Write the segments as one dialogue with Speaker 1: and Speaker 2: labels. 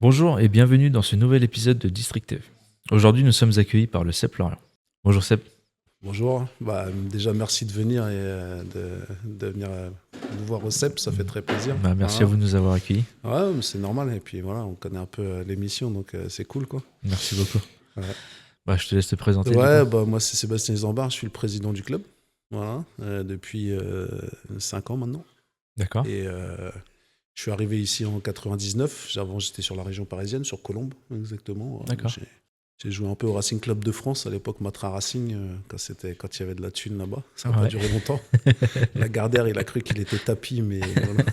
Speaker 1: Bonjour et bienvenue dans ce nouvel épisode de District TV. Aujourd'hui, nous sommes accueillis par le CEP Lorient. Bonjour CEP.
Speaker 2: Bonjour, déjà merci de venir et de venir nous voir au CEP, ça fait très plaisir.
Speaker 1: Merci à vous de nous avoir accueillis.
Speaker 2: Ouais, mais c'est normal, et puis voilà, on connaît un peu l'émission, donc c'est cool quoi.
Speaker 1: Merci beaucoup.
Speaker 2: Ouais.
Speaker 1: Je te laisse te présenter.
Speaker 2: Ouais, moi c'est Sébastien Zambard, je suis le président du club, voilà, depuis 5 ans maintenant.
Speaker 1: D'accord.
Speaker 2: Et je suis arrivé ici en 99, avant j'étais sur la région parisienne, sur Colombes exactement.
Speaker 1: D'accord.
Speaker 2: J'ai joué un peu au Racing Club de France, à l'époque Matra Racing, quand il y avait de la thune là-bas. Ça n'a pas duré longtemps. Lagardère, il a cru qu'il était tapis, mais voilà.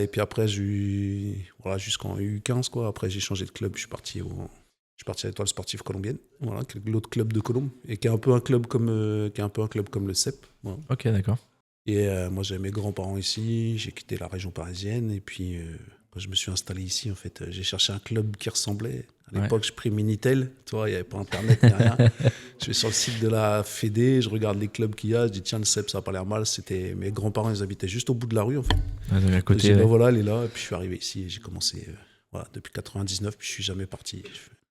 Speaker 2: Et puis après, jusqu'en U15, quoi. Après, j'ai changé de club, je suis parti à l'Étoile Sportive Colombienne, voilà, qui est l'autre club de Colombes, et qui est un peu un club comme le CEP. Voilà.
Speaker 1: Ok, d'accord.
Speaker 2: Et moi, j'avais mes grands-parents ici, j'ai quitté la région parisienne, et puis quand je me suis installé ici, en fait, j'ai cherché un club qui ressemblait. À l'époque, je pris Minitel, tu vois, il n'y avait pas Internet ni rien. Je vais sur le site de la Fédé, je regarde les clubs qu'il y a, je dis tiens, le CEP, ça n'a pas l'air mal. C'était mes grands-parents, ils habitaient juste au bout de la rue, en fait.
Speaker 1: À côté.
Speaker 2: J'ai dit, voilà, elle est là, et puis je suis arrivé ici, et j'ai commencé depuis 99, puis je suis jamais parti.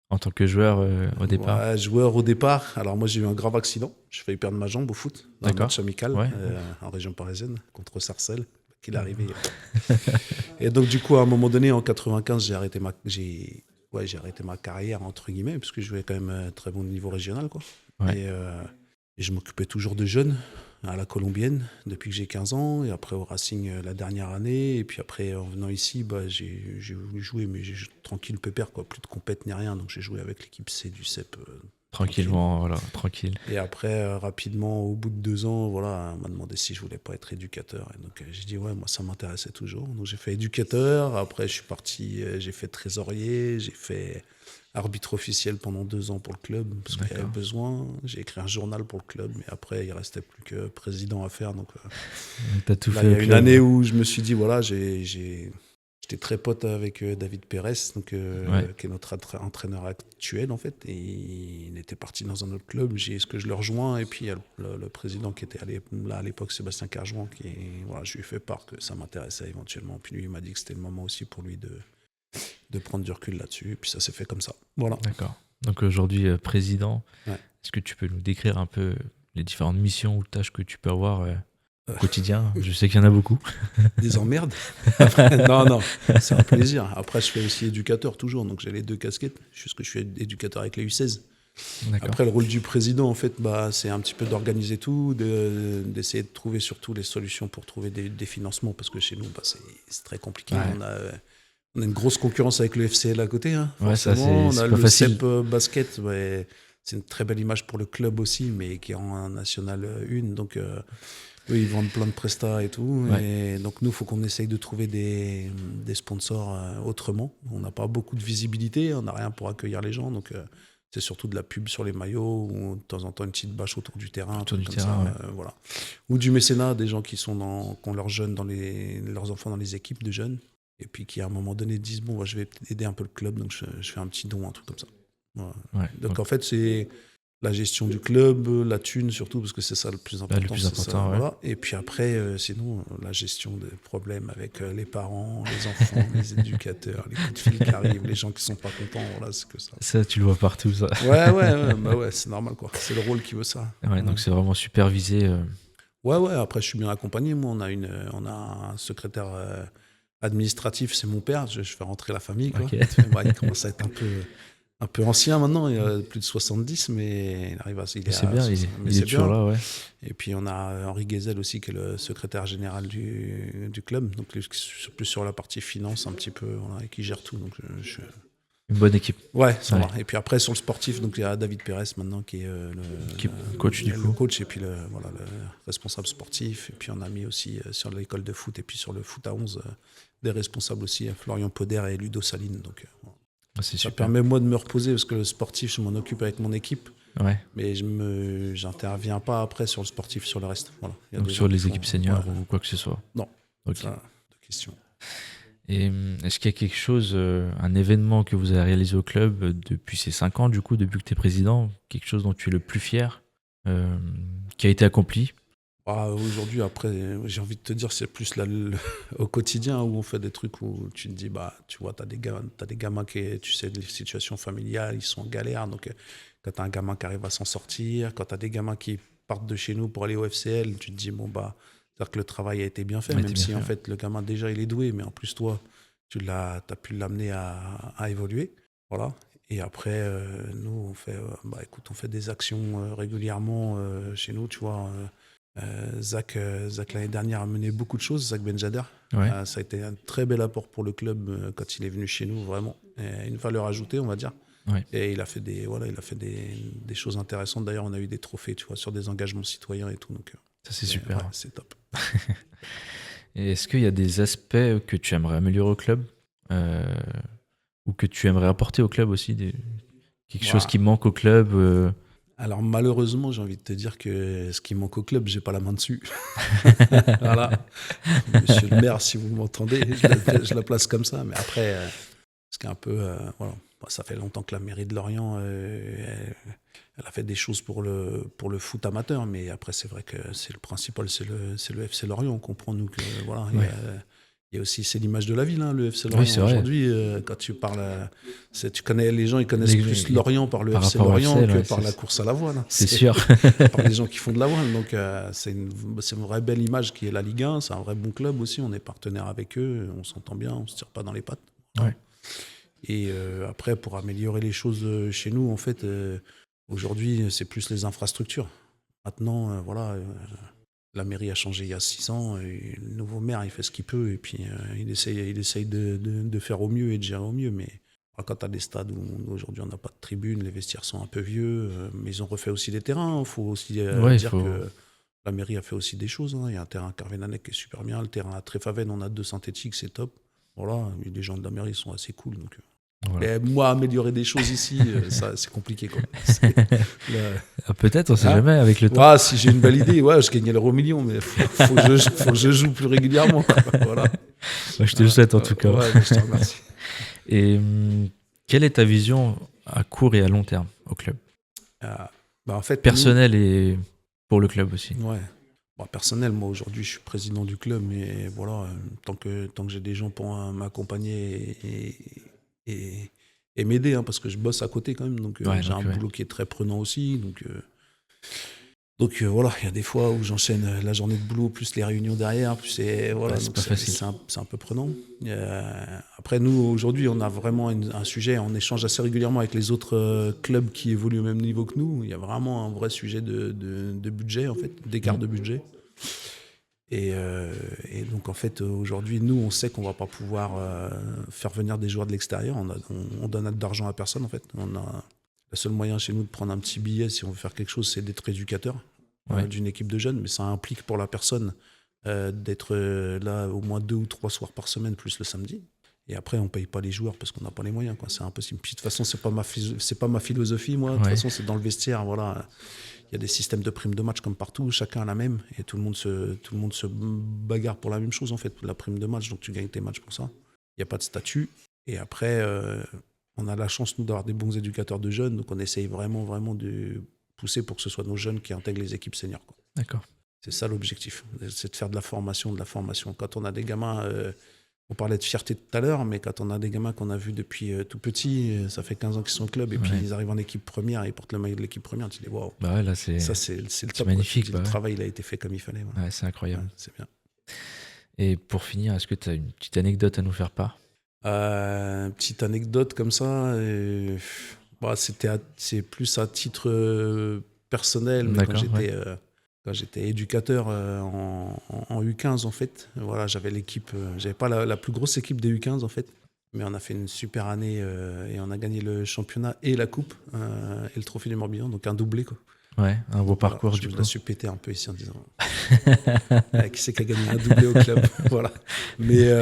Speaker 1: En tant que joueur au départ.
Speaker 2: Ouais, joueur au départ. Alors moi, j'ai eu un grave accident. J'ai failli perdre ma jambe au foot, dans un match amical en région parisienne contre Sarcelles, qu'il est arrivé. Et donc du coup, à un moment donné, en 95, j'ai arrêté ma carrière, entre guillemets, parce que je jouais quand même très bon niveau régional, quoi.
Speaker 1: Ouais.
Speaker 2: Et je m'occupais toujours de jeunes à la Colombienne depuis que j'ai 15 ans, et après au Racing la dernière année, et puis après en venant ici, j'ai voulu jouer, mais j'ai tranquille, pépère, quoi, plus de compète ni rien, donc j'ai joué avec l'équipe C du CEP.
Speaker 1: Tranquillement, voilà, tranquille.
Speaker 2: Et après, rapidement, au bout de 2 ans, voilà, on m'a demandé si je voulais pas être éducateur. Et donc j'ai dit ouais, moi ça m'intéressait toujours. Donc j'ai fait éducateur. Après je suis parti, j'ai fait trésorier, j'ai fait arbitre officiel pendant 2 ans pour le club parce qu'il y avait besoin. J'ai écrit un journal pour le club, mais après il restait plus que président à faire. Donc
Speaker 1: t'as tout
Speaker 2: là,
Speaker 1: fait.
Speaker 2: il y a une année où je me suis dit voilà, j'étais très pote avec David Pérez, donc, qui est notre entraîneur actuel en fait, et il était parti dans un autre club. Est-ce que je le rejoins? Et puis il y a le président qui était là à l'époque, Sébastien Carjouan, je lui ai fait part que ça m'intéressait éventuellement. Puis lui, il m'a dit que c'était le moment aussi pour lui de prendre du recul là-dessus. Et puis ça s'est fait comme ça. Voilà.
Speaker 1: D'accord. Donc aujourd'hui, président, est-ce que tu peux nous décrire un peu les différentes missions ou tâches que tu peux avoir au quotidien? Je sais qu'il y en a beaucoup.
Speaker 2: Des emmerdes. Non, c'est un plaisir. Après, je fais aussi éducateur toujours, donc j'ai les 2 casquettes. Je suis éducateur avec les U16.
Speaker 1: D'accord.
Speaker 2: Après, le rôle du président, en fait, c'est un petit peu d'organiser tout, d'essayer de trouver surtout les solutions pour trouver des financements, parce que chez nous, c'est très compliqué. Ouais. On a une grosse concurrence avec le FCL à côté. Hein, forcément.
Speaker 1: Ça,
Speaker 2: on a
Speaker 1: pas
Speaker 2: le
Speaker 1: facile.
Speaker 2: CEP basket, c'est une très belle image pour le club aussi, mais qui est en National 1. Donc, eux, ils vendent plein de prestats et tout. Ouais. Et donc, nous, il faut qu'on essaye de trouver des sponsors autrement. On n'a pas beaucoup de visibilité, on n'a rien pour accueillir les gens. Donc, c'est surtout de la pub sur les maillots, ou de temps en temps une petite bâche autour du terrain. Voilà. Ou du mécénat, des gens qui ont leurs jeunes leurs enfants dans les équipes de jeunes. Et puis qui à un moment donné disent bon, je vais aider un peu le club, donc je fais un petit don, un truc comme ça. Voilà. Ouais, donc en fait, c'est la gestion du club, la thune surtout, parce que c'est ça le plus important.
Speaker 1: Le plus important,
Speaker 2: voilà. Et puis après, sinon, la gestion des problèmes avec les parents, les enfants, les éducateurs, les coups de fil qui arrivent, les gens qui sont pas contents, voilà, c'est que ça.
Speaker 1: Ça, tu le vois partout, ça.
Speaker 2: Ouais, c'est normal, quoi. C'est le rôle qui veut ça.
Speaker 1: Ouais, donc c'est vraiment supervisé.
Speaker 2: Ouais, après je suis bien accompagné. Moi, on a un secrétaire administratif, c'est mon père, je fais rentrer la famille, quoi. Okay. Il commence à être un peu ancien maintenant, il a plus de 70, mais il arrive
Speaker 1: c'est bien, il est toujours là, ouais.
Speaker 2: Et puis on a Henri Guézel aussi, qui est le secrétaire général du club, donc plus sur la partie finance un petit peu, voilà, et qui gère tout. Donc
Speaker 1: une bonne équipe.
Speaker 2: Ouais, ça va. Et puis après, sur le sportif, donc il y a David Pérez maintenant qui est
Speaker 1: le coach du coup.
Speaker 2: Le coach et puis le responsable sportif. Et puis on a mis aussi sur l'école de foot et puis sur le foot à 11 des responsables aussi, Florian Poder et Ludo Saline. Donc ça permet moi de me reposer parce que le sportif, je m'en occupe avec mon équipe.
Speaker 1: Ouais.
Speaker 2: Mais j'interviens pas après sur le sportif, sur le reste. Voilà.
Speaker 1: Donc sur les équipes seniors ou quoi que ce soit.
Speaker 2: Non.
Speaker 1: Okay.
Speaker 2: Ça, de question.
Speaker 1: Et est-ce qu'il y a quelque chose, un événement que vous avez réalisé au club depuis ces 5 ans, du coup, depuis que tu es président, quelque chose dont tu es le plus fier, qui a été accompli?
Speaker 2: Aujourd'hui, après, j'ai envie de te dire, c'est plus au quotidien où on fait des trucs où tu te dis, tu vois, t'as des gamins qui, tu sais, des situations familiales, ils sont en galère. Donc, quand t'as un gamin qui arrive à s'en sortir, quand t'as des gamins qui partent de chez nous pour aller au FCL, tu te dis, c'est-à-dire que le travail a été bien fait,
Speaker 1: Ouais,
Speaker 2: même
Speaker 1: t'es bien
Speaker 2: si,
Speaker 1: fait,
Speaker 2: en
Speaker 1: ouais.
Speaker 2: fait, le gamin, déjà, il est doué, mais en plus, toi, t'as pu l'amener à évoluer. Voilà. Et après, nous, écoute, on fait des actions régulièrement chez nous, tu vois. Zach l'année dernière, a mené beaucoup de choses, Zach Benjader.
Speaker 1: Ouais.
Speaker 2: Ça a été un très bel apport pour le club quand il est venu chez nous, vraiment. Et une valeur ajoutée, on va dire.
Speaker 1: Ouais.
Speaker 2: Et il a fait des choses intéressantes. D'ailleurs, on a eu des trophées, tu vois, sur des engagements citoyens et tout. Donc,
Speaker 1: Ça, c'est super.
Speaker 2: ouais,
Speaker 1: Ouais.
Speaker 2: c'est top.
Speaker 1: Et est-ce qu'il y a des aspects que tu aimerais améliorer au club euh, ou que tu aimerais apporter au club aussi quelque chose
Speaker 2: Voilà.
Speaker 1: qui manque au club
Speaker 2: Alors, malheureusement, j'ai envie de te dire que ce qui manque au club, j'ai pas la main dessus. Voilà. Monsieur le maire, si vous m'entendez, je la place comme ça. Mais après, ce qui est un peu. Voilà. Ça fait longtemps que la mairie de Lorient, elle a fait des choses pour le foot amateur. Mais après, c'est vrai que c'est le principal, c'est le FC Lorient. On comprend, nous, que voilà.
Speaker 1: Ouais.
Speaker 2: Il y a aussi, c'est l'image de la ville, hein, le FC
Speaker 1: Oui,
Speaker 2: Lorient.
Speaker 1: c'est vrai.
Speaker 2: Aujourd'hui, quand tu parles. Tu connais, les gens, ils connaissent plus
Speaker 1: Les-
Speaker 2: Lorient par le
Speaker 1: Par
Speaker 2: FC
Speaker 1: rapport au
Speaker 2: Lorient
Speaker 1: FCL,
Speaker 2: que
Speaker 1: ouais,
Speaker 2: par la course à la voile, hein.
Speaker 1: c'est sûr.
Speaker 2: Par les gens qui font de la voile. Donc, c'est une vraie belle image qui est la Ligue 1. C'est un vrai bon club aussi. On est partenaire avec eux. On s'entend bien. On se tire pas dans les pattes. Voilà.
Speaker 1: Ouais.
Speaker 2: Et après, pour améliorer les choses chez nous, en fait, aujourd'hui, c'est plus les infrastructures. Maintenant, la mairie a changé il y a 6 ans. Et le nouveau maire, il fait ce qu'il peut. Et puis, il essaye de faire au mieux et de gérer au mieux. Mais quand tu as des stades où aujourd'hui on n'a pas de tribune, les vestiaires sont un peu vieux, mais ils ont refait aussi des terrains. Il faut aussi
Speaker 1: Ouais, il
Speaker 2: dire
Speaker 1: faut.
Speaker 2: que la mairie a fait aussi des choses, hein. Il y a un terrain à Carvénanec qui est super bien. Le terrain à Tréfaven, on a 2 synthétiques, c'est top. Voilà, et les gens de la mairie sont assez cool. Donc,
Speaker 1: Voilà.
Speaker 2: mais moi, améliorer des choses ici, ça, c'est compliqué, quoi.
Speaker 1: Ah, peut-être, on sait
Speaker 2: Hein,
Speaker 1: jamais avec le temps.
Speaker 2: ouais, si j'ai une belle idée, ouais, je gagnais l'euro million, mais faut que je joue plus régulièrement, quoi. Voilà.
Speaker 1: Ouais, je te le souhaite en tout cas.
Speaker 2: Ouais, mais je te remercie.
Speaker 1: Et quelle est ta vision à court et à long terme au club?
Speaker 2: En fait,
Speaker 1: Personnel et pour le club aussi.
Speaker 2: ouais. Personnel, moi aujourd'hui, je suis président du club, mais voilà, tant que j'ai des gens pour m'accompagner et m'aider, hein, parce que je bosse à côté quand même, donc
Speaker 1: Ouais,
Speaker 2: j'ai un
Speaker 1: donc, ouais.
Speaker 2: boulot qui est très prenant aussi, donc voilà, il y a des fois où j'enchaîne la journée de boulot plus les réunions derrière, plus voilà,
Speaker 1: Ouais, c'est
Speaker 2: donc
Speaker 1: pas facile.
Speaker 2: c'est un peu prenant. Après, nous aujourd'hui, on a vraiment un sujet, on échange assez régulièrement avec les autres clubs qui évoluent au même niveau que nous. Il y a vraiment un vrai sujet de budget, en fait, d'écart de budget. Et donc en fait, aujourd'hui, nous, on sait qu'on va pas pouvoir faire venir des joueurs de l'extérieur. On donne d'argent à personne, en fait. Le seul moyen chez nous de prendre un petit billet, si on veut faire quelque chose, c'est d'être éducateur
Speaker 1: Ouais.
Speaker 2: d'une équipe de jeunes. Mais ça implique pour la personne d'être là au moins 2 ou 3 soirs par semaine, plus le samedi. Et après, on paye pas les joueurs parce qu'on n'a pas les moyens, quoi. C'est impossible. Puis, de toute façon, c'est pas ma philosophie, moi. De toute
Speaker 1: Ouais.
Speaker 2: façon, c'est dans le vestiaire, voilà. Il y a des systèmes de primes de match comme partout, chacun a la même, et tout le monde se bagarre pour la même chose, en fait, la prime de match, donc tu gagnes tes matchs pour ça. Il n'y a pas de statut. Et après, on a la chance, nous, d'avoir des bons éducateurs de jeunes, donc on essaye vraiment, vraiment de pousser pour que ce soit nos jeunes qui intègrent les équipes seniors, quoi.
Speaker 1: D'accord.
Speaker 2: C'est ça l'objectif, c'est de faire de la formation. Quand on a des gamins, on parlait de fierté tout à l'heure, mais quand on a des gamins qu'on a vus depuis tout petit, ça fait 15 ans qu'ils sont au club, et puis
Speaker 1: Ouais.
Speaker 2: ils arrivent en équipe première, et ils portent le maillot de l'équipe première, tu dis waouh.
Speaker 1: Bah ouais, là, c'est
Speaker 2: Ça, c'est le top,
Speaker 1: magnifique.
Speaker 2: quoi.
Speaker 1: Bah
Speaker 2: Le
Speaker 1: ouais.
Speaker 2: travail, il a été fait comme il fallait. Voilà.
Speaker 1: Ouais, c'est incroyable.
Speaker 2: Ouais, c'est bien.
Speaker 1: Et pour finir, est-ce que tu as une petite anecdote à nous faire part?
Speaker 2: Petite anecdote comme ça, c'est plus à titre personnel, mais
Speaker 1: D'accord,
Speaker 2: quand j'étais éducateur en U15, en fait, voilà, j'avais l'équipe, j'avais pas la plus grosse équipe des U15, en fait, mais on a fait une super année et on a gagné le championnat et la coupe et le trophée du Morbihan, donc un doublé, quoi.
Speaker 1: Ouais, un beau
Speaker 2: Voilà,
Speaker 1: parcours
Speaker 2: je
Speaker 1: du
Speaker 2: me
Speaker 1: coup.
Speaker 2: la suis pété un peu ici en disant qui c'est qui a gagné un doublé au club. Voilà. Mais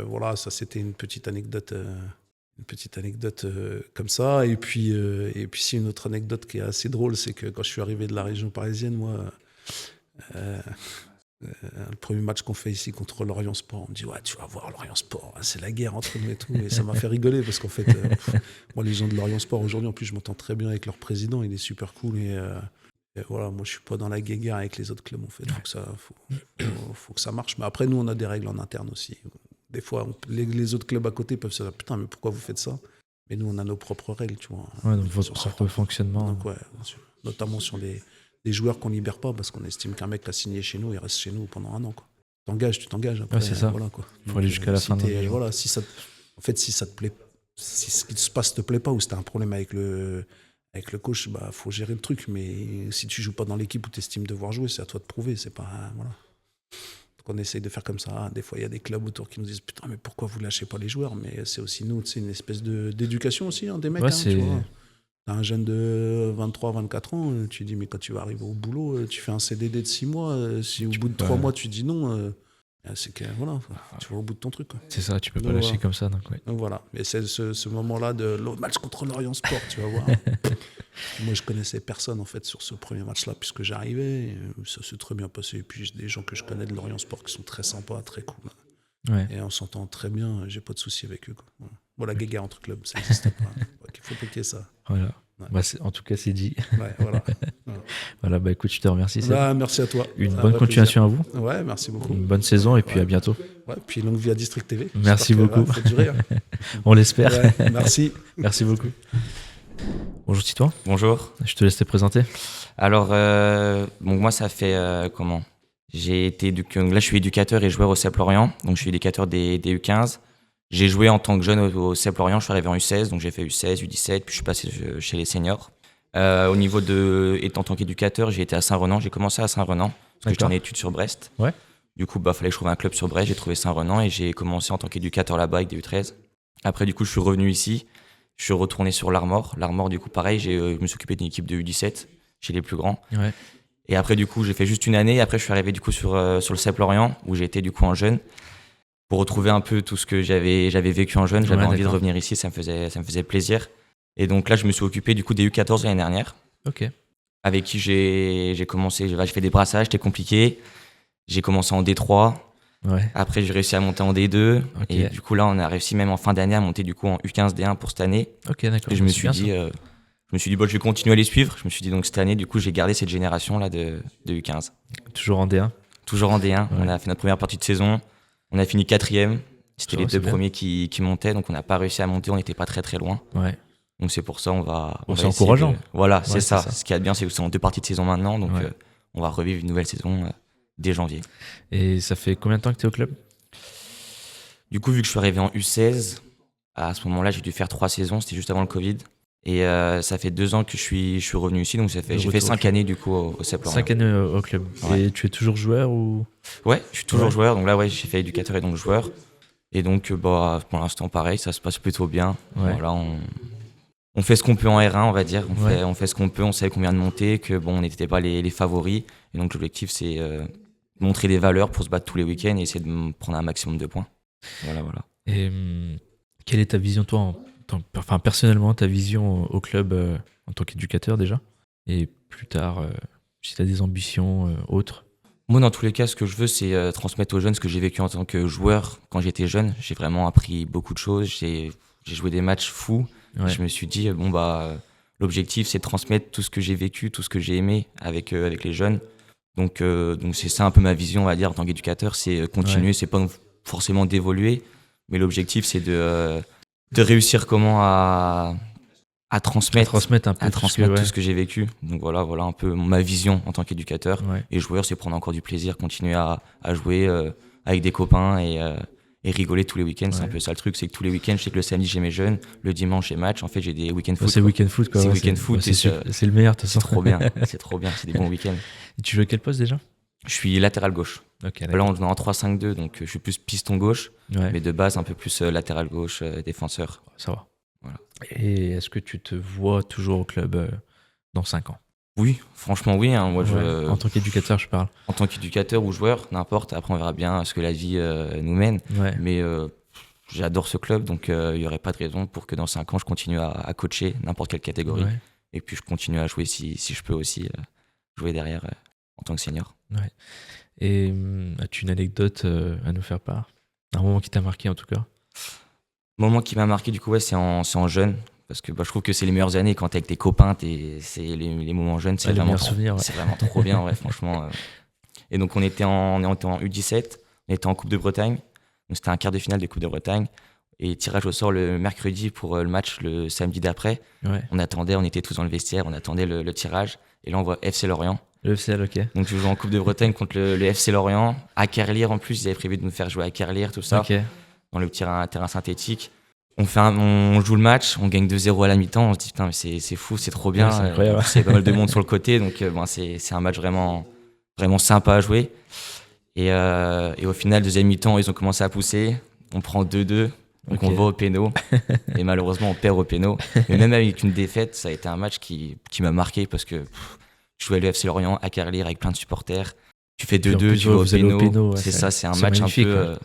Speaker 2: voilà, ça c'était une petite anecdote comme ça. Et puis c'est une autre anecdote qui est assez drôle, c'est que quand je suis arrivé de la région parisienne, moi, le premier match qu'on fait ici contre Lorient Sport, on me dit ouais, tu vas voir Lorient Sport, c'est la guerre entre nous et tout, et ça m'a fait rigoler parce qu'en fait, moi les gens de Lorient Sport aujourd'hui, en plus je m'entends très bien avec leur président, il est super cool Et voilà, moi, je suis pas dans la guéguerre avec les autres clubs, en fait. Faut que ça marche. Mais après, nous, on a des règles en interne aussi. Des fois, les autres clubs à côté peuvent se dire, putain, mais pourquoi vous faites ça? Mais nous, on a nos propres règles, tu vois.
Speaker 1: Ouais, donc votre propre fonctionnement.
Speaker 2: Donc, ouais, notamment sur les joueurs qu'on libère pas, parce qu'on estime qu'un mec a signé chez nous, il reste chez nous pendant 1 an, quoi. Tu t'engages. Après,
Speaker 1: c'est ça.
Speaker 2: Voilà, quoi.
Speaker 1: Faut aller jusqu'à la fin de l'engagement.
Speaker 2: Voilà, si ça te plaît, si ce qui se passe te plaît pas, ou si t'as un problème avec le coach, bah, faut gérer le truc. Mais si tu joues pas dans l'équipe où tu estimes devoir jouer, c'est à toi de prouver. C'est pas, voilà. Donc on essaye de faire comme ça. Des fois, il y a des clubs autour qui nous disent, putain, mais pourquoi vous lâchez pas les joueurs? Mais c'est aussi nous, c'est une espèce d'éducation aussi, des mecs. Tu vois. T'as un jeune de 23, 24 ans, tu dis, mais quand tu vas arriver au boulot, tu fais un CDD de 6 mois. Si au bout de 3 mois, tu dis non, c'est que voilà, tu vas au bout de ton truc, quoi.
Speaker 1: C'est ça, tu peux pas lâcher comme ça. Donc
Speaker 2: voilà. Mais c'est ce moment-là de l'autre match contre Lorient Sport, tu vas voir. Moi, je connaissais personne, en fait, sur ce premier match-là, puisque j'arrivais. Ça s'est très bien passé. Et puis, j'ai des gens que je connais de Lorient Sport qui sont très sympas, très cool.
Speaker 1: Ouais.
Speaker 2: Et on s'entend très bien. J'ai pas de soucis avec eux, quoi. Bon, la guéguerre entre clubs, ça n'existe pas. Il faut pas qu'il y ait ça.
Speaker 1: Voilà.
Speaker 2: Ouais.
Speaker 1: Bah, en tout cas, c'est dit.
Speaker 2: Ouais, voilà.
Speaker 1: Voilà, bah écoute, je te remercie.
Speaker 2: Merci à toi.
Speaker 1: Une bonne continuation à vous.
Speaker 2: Ouais, merci beaucoup.
Speaker 1: Une bonne saison et puis à bientôt.
Speaker 2: Ouais, puis longue vie à District TV.
Speaker 1: Merci beaucoup.
Speaker 2: Faut durer, hein.
Speaker 1: On l'espère.
Speaker 2: Ouais, merci.
Speaker 1: Merci beaucoup. Bonjour Titouan.
Speaker 3: Bonjour.
Speaker 1: Je te laisse te présenter.
Speaker 3: Alors, moi, ça fait comment? Là, je suis éducateur et joueur au CEP Lorient. Donc, je suis éducateur des U15. J'ai joué en tant que jeune au CEP Lorient. Je suis arrivé en U16, donc j'ai fait U16, U17, puis je suis passé chez les seniors. Au niveau en tant qu'éducateur, j'ai été à Saint-Renan. J'ai commencé à Saint-Renan parce que j'étais en études sur Brest.
Speaker 1: Ouais.
Speaker 3: Du coup, fallait que je trouve un club sur Brest. J'ai trouvé Saint-Renan et j'ai commencé en tant qu'éducateur là-bas avec des U13. Après, du coup, je suis revenu ici. Je suis retourné sur l'Armor. L'Armor, du coup, pareil, je me suis occupé d'une équipe de U17 chez les plus grands.
Speaker 1: Ouais.
Speaker 3: Et après, du coup, j'ai fait juste une année. Après, je suis arrivé du coup sur le CEP Lorient où j'ai été du coup en jeune pour retrouver un peu tout ce que j'avais vécu en jeune. J'avais envie de revenir ici, ça me faisait plaisir. Et donc là, je me suis occupé du coup des U14 l'année dernière.
Speaker 1: Ok.
Speaker 3: Avec qui j'ai commencé, j'ai fait des brassages, c'était compliqué. J'ai commencé en D3.
Speaker 1: Ouais.
Speaker 3: Après, j'ai réussi à monter en D2.
Speaker 1: Okay.
Speaker 3: Et du coup, là, on a réussi même en fin d'année à monter du coup en U15 D1 pour cette année.
Speaker 1: Ok, d'accord.
Speaker 3: Et je me suis dit, je vais continuer à les suivre. Je me suis dit, donc cette année, du coup, j'ai gardé cette génération-là de U15.
Speaker 1: Toujours en D1.
Speaker 3: Toujours en D1.
Speaker 1: Ouais.
Speaker 3: On a fait notre première partie de saison. On a fini 4e. C'était les deux
Speaker 1: bien.
Speaker 3: premiers qui montaient. Donc, on n'a pas réussi à monter. On n'était pas très, très loin.
Speaker 1: Ouais.
Speaker 3: Donc, c'est pour ça, on va
Speaker 1: c'est encourageant.
Speaker 3: Voilà,
Speaker 1: ouais,
Speaker 3: c'est ça. Ce qu'il y a de bien, c'est que c'est en 2 parties de saison maintenant. Donc, on va revivre une nouvelle saison dès janvier.
Speaker 1: Et ça fait combien de temps que tu es au club?
Speaker 3: Du coup, vu que je suis arrivé en U16, à ce moment-là, j'ai dû faire 3 saisons. C'était juste avant le Covid. Et ça fait 2 ans que je suis revenu ici. Donc, j'ai fait 5 années du coup au CEP Lorient.
Speaker 1: 5 années au club. Ouais. Et tu es toujours joueur ou?
Speaker 3: Ouais, je suis toujours joueur. Donc là, j'ai fait éducateur et donc joueur. Et donc, pour l'instant, pareil, ça se passe plutôt bien.
Speaker 1: Ouais.
Speaker 3: Voilà, on fait ce qu'on peut en R1, on va dire. On fait ce qu'on peut. On savait combien de monter, que on n'était pas les favoris. Et donc, l'objectif, c'est montrer des valeurs pour se battre tous les week-ends et essayer de prendre un maximum de points. Voilà.
Speaker 1: Et quelle est ta vision, toi, personnellement, ta vision au club en tant qu'éducateur déjà? Et plus tard, si tu as des ambitions autres?
Speaker 3: Moi, dans tous les cas, ce que je veux, c'est transmettre aux jeunes ce que j'ai vécu en tant que joueur quand j'étais jeune. J'ai vraiment appris beaucoup de choses. J'ai joué des matchs fous. Ouais. Je me suis dit, l'objectif, c'est de transmettre tout ce que j'ai vécu, tout ce que j'ai aimé avec les jeunes. Donc c'est ça un peu ma vision, on va dire, en tant qu'éducateur. C'est continuer, c'est pas forcément d'évoluer, mais l'objectif, c'est de réussir à transmettre
Speaker 1: un peu
Speaker 3: tout ce que j'ai vécu. Donc voilà un peu ma vision en tant qu'éducateur. Ouais. Et joueur, c'est prendre encore du plaisir, continuer à jouer avec des copains et rigoler tous les week-ends. Ouais. C'est un peu ça le truc, c'est que tous les week-ends, je sais que le samedi j'ai mes jeunes, le dimanche j'ai match. En fait, j'ai des week-end foot.
Speaker 1: C'est week-end foot quoi.
Speaker 3: C'est week-end foot.
Speaker 1: C'est le meilleur de toute façon.
Speaker 3: C'est trop bien. C'est trop bien. C'est des bons week-ends.
Speaker 1: Et tu joues à quel poste déjà?
Speaker 3: Je suis latéral gauche.
Speaker 1: Okay,
Speaker 3: là, on est en 3-5-2, donc je suis plus piston gauche,
Speaker 1: ouais.
Speaker 3: Mais de base un peu plus latéral gauche, défenseur.
Speaker 1: Ça va.
Speaker 3: Voilà.
Speaker 1: Et est-ce que tu te vois toujours au club dans 5 ans?
Speaker 3: Oui, franchement oui. Hein. Moi,
Speaker 1: en tant qu'éducateur, je parle.
Speaker 3: En tant qu'éducateur ou joueur, n'importe. Après, on verra bien ce que la vie nous mène.
Speaker 1: Ouais.
Speaker 3: Mais j'adore ce club, donc il n'y aurait pas de raison pour que dans 5 ans, je continue à coacher n'importe quelle catégorie. Ouais. Et puis, je continue à jouer si je peux aussi jouer derrière en tant que senior.
Speaker 1: Ouais. Et as-tu une anecdote à nous faire part? Un moment qui t'a marqué en tout cas?
Speaker 3: Le moment qui m'a marqué, du coup, c'est en jeune. Parce que je trouve que c'est les meilleures années quand t'es avec tes copains, c'est les moments jeunes, c'est vraiment trop,
Speaker 1: souvenirs, ouais.
Speaker 3: c'est vraiment trop bien, ouais, franchement. Et donc on était en U17, on était en Coupe de Bretagne, donc c'était un quart de finale de Coupe de Bretagne, et tirage au sort le mercredi pour le match le samedi d'après.
Speaker 1: Ouais.
Speaker 3: On était tous dans le vestiaire, on attendait le tirage, et là on voit FC Lorient.
Speaker 1: Le FCL, ok.
Speaker 3: Donc je joue en Coupe de Bretagne contre le FC Lorient, à Kerlire en plus, ils avaient prévu de nous faire jouer à Kerlire, tout ça,
Speaker 1: Ok.
Speaker 3: dans le petit terrain synthétique. On joue le match, on gagne 2-0 à la mi-temps, on se dit putain mais c'est fou, c'est trop bien,
Speaker 1: Ouais, c'est incroyable.
Speaker 3: c'est pas mal de monde sur le côté, donc c'est un match vraiment, vraiment sympa à jouer. Et au final, deuxième mi-temps, ils ont commencé à pousser, on prend 2-2, donc
Speaker 1: Ok.
Speaker 3: on va au péno, et malheureusement on perd au péno. Mais même avec une défaite, ça a été un match qui m'a marqué parce que je jouais à l'UFC Lorient à Kerlire avec plein de supporters, tu fais
Speaker 1: Puis en
Speaker 3: 2-2,
Speaker 1: plus,
Speaker 3: tu vas au
Speaker 1: vous allez au
Speaker 3: péno,
Speaker 1: péno, ouais,
Speaker 3: c'est ça, c'est un
Speaker 1: c'est
Speaker 3: match
Speaker 1: magnifique, ouais.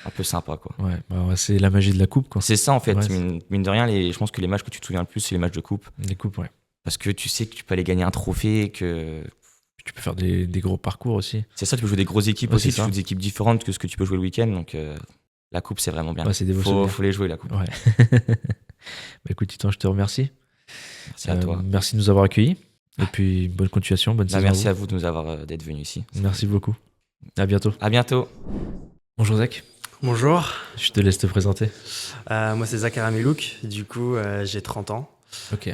Speaker 3: un peu sympa quoi.
Speaker 1: Ouais, c'est la magie de la coupe, quoi.
Speaker 3: C'est ça en fait,
Speaker 1: Ouais,
Speaker 3: mine de rien, je pense que les matchs que tu te souviens le plus, c'est les matchs de coupe.
Speaker 1: Les coupes, ouais.
Speaker 3: Parce que tu sais que tu peux aller gagner un trophée, que
Speaker 1: Tu peux faire des gros parcours aussi.
Speaker 3: c'est ça, tu peux jouer des grosses équipes
Speaker 1: Ouais,
Speaker 3: aussi,
Speaker 1: c'est
Speaker 3: tu
Speaker 1: ça.
Speaker 3: joues des équipes différentes que ce que tu peux jouer le week-end, donc la coupe c'est vraiment bien.
Speaker 1: Ouais, c'est des beaux souvenirs.
Speaker 3: Faut les jouer la coupe.
Speaker 1: Ouais. Bah écoute, Titan, je te remercie.
Speaker 3: Merci à toi.
Speaker 1: Merci de nous avoir accueillis. Et puis, bonne continuation, bonne saison.
Speaker 3: Merci à vous de nous avoir d'être venus ici.
Speaker 1: Merci beaucoup. À bientôt.
Speaker 3: À bientôt.
Speaker 1: Bonjour Zach,
Speaker 4: Bonjour,
Speaker 1: je te laisse te présenter.
Speaker 4: moi c'est Zach Aramelouk, du coup j'ai 30 ans,
Speaker 1: Ok.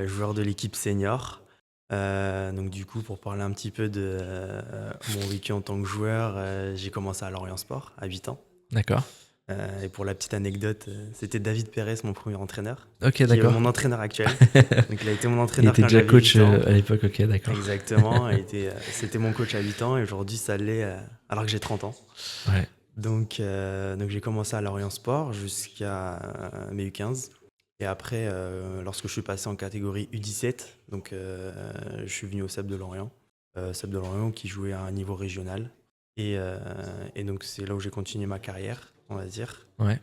Speaker 4: joueur de l'équipe senior. Donc du coup pour parler un petit peu de mon vécu en tant que joueur, j'ai commencé à Lorient Sport à 8 ans.
Speaker 1: D'accord.
Speaker 4: Et pour la petite anecdote, c'était David Pérez mon premier entraîneur,
Speaker 1: Ok,
Speaker 4: qui est
Speaker 1: d'accord.
Speaker 4: mon entraîneur actuel. Donc il a été mon
Speaker 1: Il
Speaker 4: entraîneur
Speaker 1: était
Speaker 4: quand
Speaker 1: déjà
Speaker 4: j'avais
Speaker 1: coach
Speaker 4: 8 ans.
Speaker 1: à l'époque, ok, d'accord.
Speaker 4: Exactement, c'était mon coach à 8 ans et aujourd'hui ça l'est alors que j'ai 30 ans.
Speaker 1: Ouais.
Speaker 4: Donc j'ai commencé à Lorient Sport jusqu'à mes U15. Et après, lorsque je suis passé en catégorie U17, donc je suis venu au CEP de Lorient. CEP de Lorient qui jouait à un niveau régional. Et donc c'est là où j'ai continué ma carrière, on va dire,
Speaker 1: Ouais.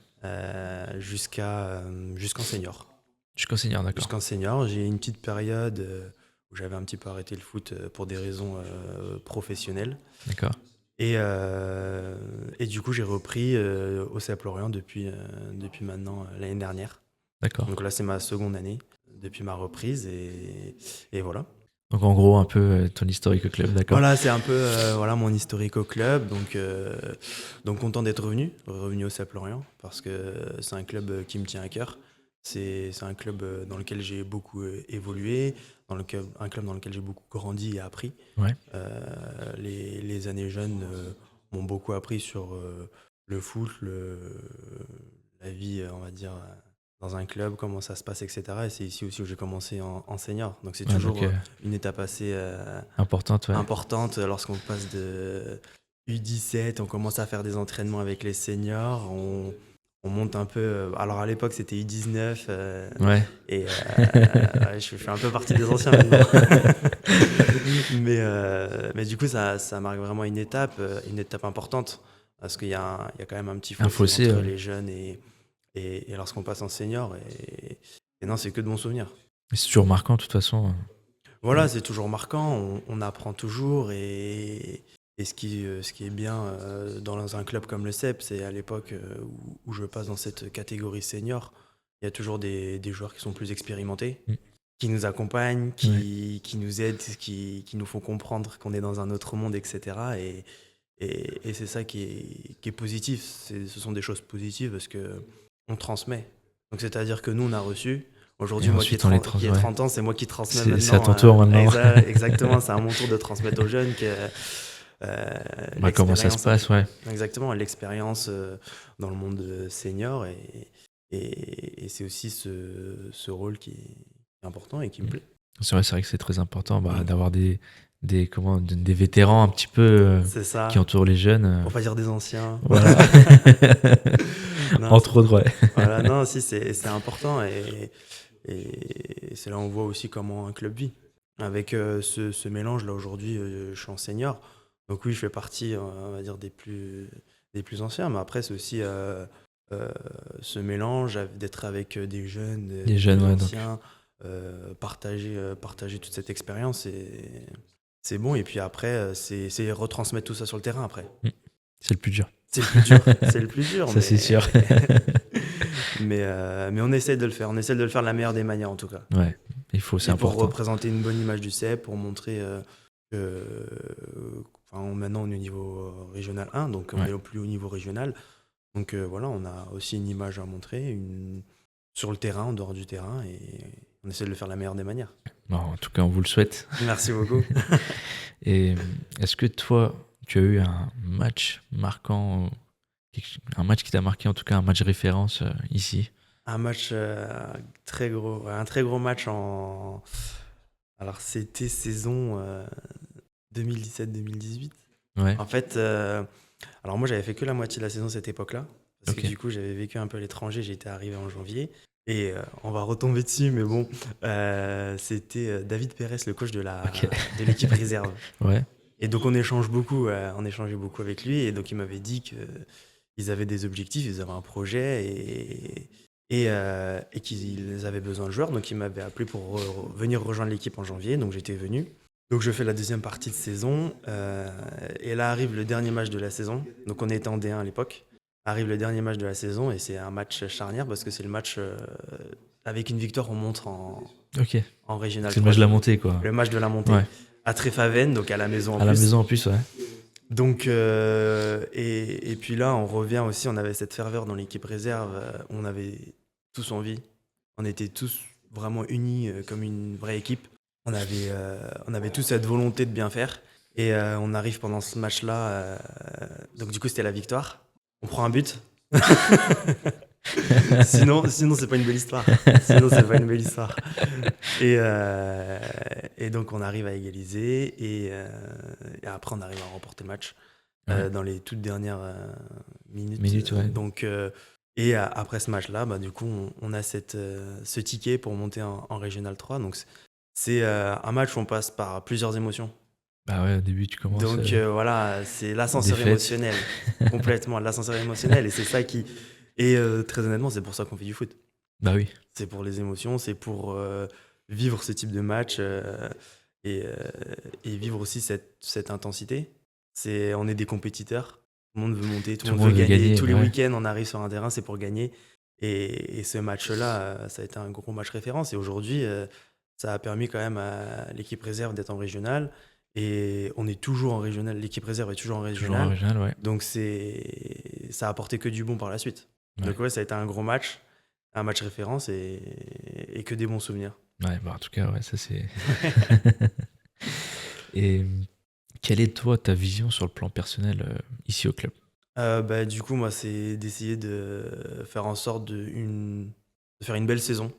Speaker 4: jusqu'en senior.
Speaker 1: Jusqu'au senior, d'accord.
Speaker 4: Jusqu'en senior, j'ai eu une petite période où j'avais un petit peu arrêté le foot pour des raisons professionnelles.
Speaker 1: D'accord.
Speaker 4: Et du coup, j'ai repris au CEP Lorient depuis maintenant l'année dernière.
Speaker 1: D'accord.
Speaker 4: Donc là, c'est ma seconde année depuis ma reprise et voilà.
Speaker 1: Donc en gros, un peu ton historique au club, d'accord.
Speaker 4: Voilà, c'est un peu voilà mon historique au club. Donc content d'être revenu au CEP Lorient parce que c'est un club qui me tient à cœur. C'est un club dans lequel j'ai beaucoup évolué, un club dans lequel j'ai beaucoup grandi et appris.
Speaker 1: Ouais.
Speaker 4: Les années jeunes m'ont beaucoup appris sur le foot, la vie, on va dire, dans un club, comment ça se passe, etc. Et c'est ici aussi où j'ai commencé en senior. Donc c'est toujours
Speaker 1: donc,
Speaker 4: une étape assez
Speaker 1: importante, ouais.
Speaker 4: importante lorsqu'on passe de U17, on commence à faire des entraînements avec les seniors, on monte un peu. Alors à l'époque c'était U19
Speaker 1: Ouais.
Speaker 4: et je fais un peu partie des anciens maintenant. mais du coup ça marque vraiment une étape importante parce qu'il y a quand même un petit fossé entre les jeunes et lorsqu'on passe en senior et non, c'est que de bons souvenirs.
Speaker 1: C'est toujours marquant de toute façon.
Speaker 4: Voilà, c'est toujours marquant, on apprend toujours et ce qui est bien dans un club comme le CEP, c'est à l'époque où je passe dans cette catégorie senior, il y a toujours des joueurs qui sont plus expérimentés, qui nous accompagnent, qui nous aident, qui nous font comprendre qu'on est dans un autre monde, etc. Et c'est ça qui est positif, ce sont des choses positives parce qu'on transmet. Donc c'est-à-dire que nous, on a reçu. Aujourd'hui, moi qui ai 30 ans, c'est moi qui transmets maintenant.
Speaker 1: C'est à ton tour maintenant.
Speaker 4: Exactement, c'est à mon tour de transmettre aux jeunes
Speaker 1: comment ça se passe, ouais.
Speaker 4: Exactement, l'expérience dans le monde senior et c'est aussi ce rôle qui est important et qui me plaît.
Speaker 1: C'est vrai que c'est très important d'avoir des vétérans un petit peu qui entourent les jeunes.
Speaker 4: Pour pas dire des anciens.
Speaker 1: Voilà. Entre autres, ouais.
Speaker 4: Voilà, non, si, c'est important et c'est là où on voit aussi comment un club vit. Avec ce mélange, là aujourd'hui, je suis en senior. Donc oui, je fais partie, on va dire, des plus anciens. Mais après, c'est aussi ce mélange d'être avec des jeunes, des anciens, partager toute cette expérience. C'est bon. Et puis après, c'est retransmettre tout ça sur le terrain après.
Speaker 1: C'est le plus dur.
Speaker 4: C'est le plus dur.
Speaker 1: Ça, c'est sûr.
Speaker 4: Mais on essaie de le faire. On essaie de le faire de la meilleure des manières, en tout cas.
Speaker 1: Ouais, c'est
Speaker 4: Et pour
Speaker 1: important.
Speaker 4: représenter une bonne image du CEP, pour montrer que maintenant on est au niveau régional 1, donc on est au plus haut niveau régional. Donc voilà, on a aussi une image à montrer sur le terrain, en dehors du terrain, et on essaie de le faire de la meilleure des manières.
Speaker 1: Bon, en tout cas, on vous le souhaite.
Speaker 4: Merci beaucoup.
Speaker 1: Et est-ce que toi, tu as eu un match marquant, un match qui t'a marqué, en tout cas un match référence ici?
Speaker 4: Un match très gros, un très gros match alors c'était saison 2017-2018.
Speaker 1: Ouais,
Speaker 4: En fait, alors moi j'avais fait que la moitié de la saison à cette époque-là, parce
Speaker 1: Ok.
Speaker 4: que du coup j'avais vécu un peu à l'étranger, j'étais arrivé en janvier, et on va retomber dessus, mais bon, c'était David Pérez, le coach de
Speaker 1: Ok.
Speaker 4: l'équipe réserve.
Speaker 1: ouais,
Speaker 4: Et donc on échangeait beaucoup avec lui, et donc il m'avait dit qu'ils avaient des objectifs, ils avaient un projet, et qu'ils avaient besoin de joueurs, donc il m'avait appelé pour venir rejoindre l'équipe en janvier, donc j'étais venu. Donc je fais la deuxième partie de saison, et là arrive le dernier match de la saison, donc on était en D1 à l'époque, arrive le dernier match de la saison, et c'est un match charnière, parce que c'est le match, avec une victoire, on monte
Speaker 1: ok.
Speaker 4: en régional
Speaker 1: C'est le match de
Speaker 4: 3,
Speaker 1: la montée, quoi.
Speaker 4: le match de la montée.
Speaker 1: Ouais.
Speaker 4: À Tréfaven, donc à la maison en
Speaker 1: À la
Speaker 4: plus.
Speaker 1: maison en plus, ouais.
Speaker 4: Donc, et puis là, on revient aussi, on avait cette ferveur dans l'équipe réserve, on avait tous envie, on était tous vraiment unis comme une vraie équipe. On avait tous cette volonté de bien faire. Et on arrive pendant ce match-là, donc du coup c'était la victoire. On prend un but. sinon c'est pas une belle histoire. Sinon c'est pas une belle histoire. Et donc on arrive à égaliser, et après on arrive à remporter le match dans les toutes dernières minutes.
Speaker 1: Ouais.
Speaker 4: Donc et après ce match-là, bah, du coup on a ce ticket pour monter en Régional 3. Donc c'est un match où on passe par plusieurs émotions.
Speaker 1: Bah ouais, au début, tu commences.
Speaker 4: Donc voilà, c'est l'ascenseur
Speaker 1: Défaite.
Speaker 4: émotionnel. Complètement, l'ascenseur émotionnel. Et c'est ça qui. Et très honnêtement, c'est pour ça qu'on fait du foot.
Speaker 1: Bah oui.
Speaker 4: C'est pour les émotions, c'est pour vivre ce type de match et vivre aussi cette intensité. On est des compétiteurs. Tout le monde veut monter, tout le monde veut gagner. Tous les
Speaker 1: ouais.
Speaker 4: week-ends, on arrive sur un terrain, c'est pour gagner. Et ce match-là, ça a été un gros match référence. Et aujourd'hui, ça a permis quand même à l'équipe réserve d'être en régional. Et on est toujours en régional. L'équipe réserve est toujours en
Speaker 1: Toujours en
Speaker 4: régional.
Speaker 1: régional, ouais.
Speaker 4: Donc ça a apporté que du bon par la suite.
Speaker 1: Ouais.
Speaker 4: Donc ouais, ça a été un gros match, un match référence, et que des bons souvenirs.
Speaker 1: Ouais, bah en tout cas, ouais, ça c'est. Et quelle est toi ta vision sur le plan personnel ici au club?
Speaker 4: Bah, du coup, moi, c'est d'essayer de faire en sorte de faire une belle saison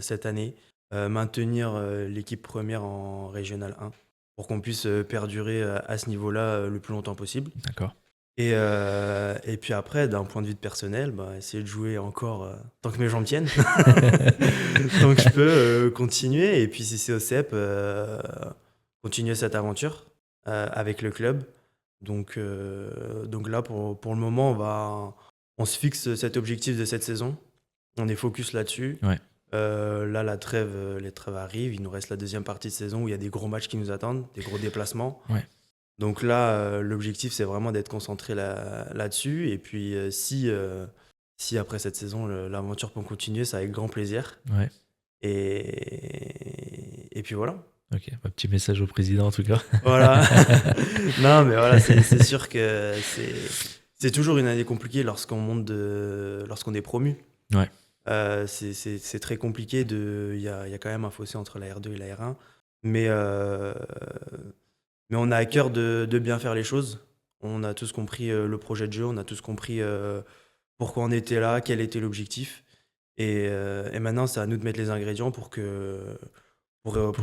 Speaker 4: cette année, maintenir l'équipe première en Régional 1 pour qu'on puisse perdurer à ce niveau-là le plus longtemps possible.
Speaker 1: D'accord.
Speaker 4: Et puis après, d'un point de vue personnel, bah, essayer de jouer encore tant que mes jambes tiennent, tant que je peux continuer. Et puis si c'est au CEP, continuer cette aventure avec le club. Donc là, pour le moment, on se fixe cet objectif de cette saison. On est focus là-dessus.
Speaker 1: Ouais.
Speaker 4: Là, les trêves arrivent. Il nous reste la deuxième partie de saison où il y a des gros matchs qui nous attendent, des gros déplacements.
Speaker 1: Ouais.
Speaker 4: Donc là, l'objectif, c'est vraiment d'être concentré là-dessus. Et puis, si après cette saison, l'aventure peut continuer, c'est avec grand plaisir.
Speaker 1: Ouais.
Speaker 4: Et puis voilà.
Speaker 1: Ok, un petit message au président en tout cas.
Speaker 4: Voilà. Non, mais voilà, c'est sûr que c'est toujours une année compliquée lorsqu'on est promu.
Speaker 1: Ouais.
Speaker 4: C'est très compliqué. Il y a quand même un fossé entre la R2 et la R1. Mais on a à cœur de bien faire les choses. On a tous compris le projet de jeu, on a tous compris pourquoi on était là, quel était l'objectif. Et maintenant, c'est à nous de mettre les ingrédients pour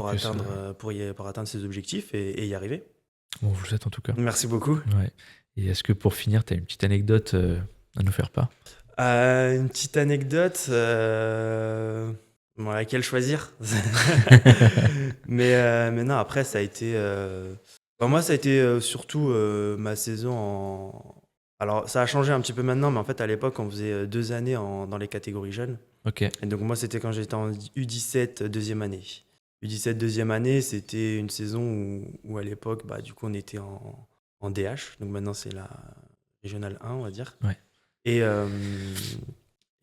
Speaker 4: atteindre ces objectifs et y arriver.
Speaker 1: Bon, vous le souhaite en tout cas.
Speaker 4: Merci beaucoup.
Speaker 1: Ouais. Et est-ce que pour finir, tu as une petite anecdote à nous faire part?
Speaker 4: Une petite anecdote, laquelle choisir? mais non, après, ça a été. Moi, ça a été surtout ma saison Alors, ça a changé un petit peu maintenant, mais en fait, à l'époque, on faisait 2 années dans les catégories jeunes.
Speaker 1: Ok.
Speaker 4: Et donc, moi, c'était quand j'étais en U17 deuxième année. U17 deuxième année, c'était une saison où à l'époque, du coup, on était en DH. Donc maintenant, c'est la Régionale 1, on va dire.
Speaker 1: Ouais.
Speaker 4: Et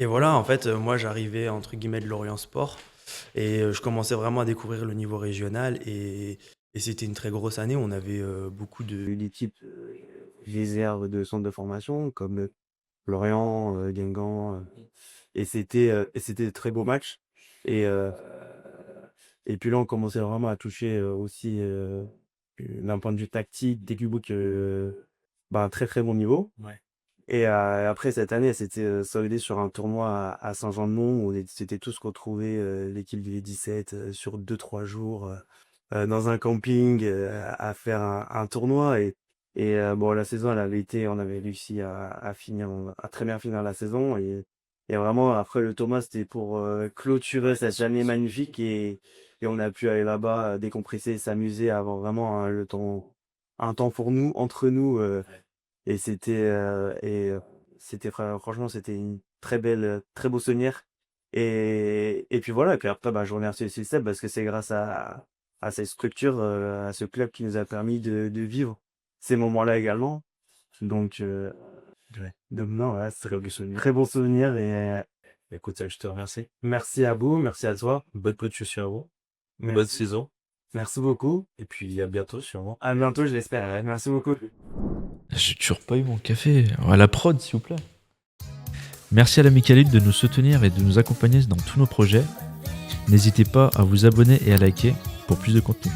Speaker 4: Et voilà, en fait, moi, j'arrivais entre guillemets de Lorient Sport et je commençais vraiment à découvrir le niveau régional et c'était une très grosse année. On avait beaucoup de
Speaker 5: l'équipe réserve de centres de formation comme Lorient, Guingamp, et c'était de très beaux matchs. Et, euh, et puis là, on commençait vraiment à toucher aussi d'un point de vue tactique, des Dubouk, un très très bon niveau.
Speaker 2: Ouais.
Speaker 5: Et après cette année, c'était soldé sur un tournoi à Saint-Jean-de-Mont où c'était tous retrouvés, l'équipe du U17, sur 2-3 jours dans un camping à faire un tournoi. Bon, la saison, elle avait été, on avait réussi à finir, à très bien finir la saison. Et vraiment, après le tournoi, c'était pour clôturer cette année magnifique. Et on a pu aller là-bas, décompresser, s'amuser, avoir vraiment un temps pour nous, entre nous. Et c'était franchement, c'était une très belle, très beau souvenir. Et puis voilà, et puis après, je remercie aussi Seb parce que c'est grâce à cette structure, à ce club qui nous a permis de vivre ces moments-là également. Donc,
Speaker 2: Ouais.
Speaker 5: non, ouais, c'est très bon souvenir.
Speaker 2: Écoute, je te remercie.
Speaker 5: Merci à vous, merci à toi.
Speaker 2: Bonne continuation à vous.
Speaker 5: Merci.
Speaker 2: Bonne saison.
Speaker 5: Merci beaucoup.
Speaker 2: Et puis à bientôt sûrement.
Speaker 5: À bientôt, je l'espère. Ouais. Merci beaucoup.
Speaker 1: J'ai toujours pas eu mon café. À la prod, s'il vous plaît. Merci à l'Amical Elite de nous soutenir et de nous accompagner dans tous nos projets. N'hésitez pas à vous abonner et à liker pour plus de contenu.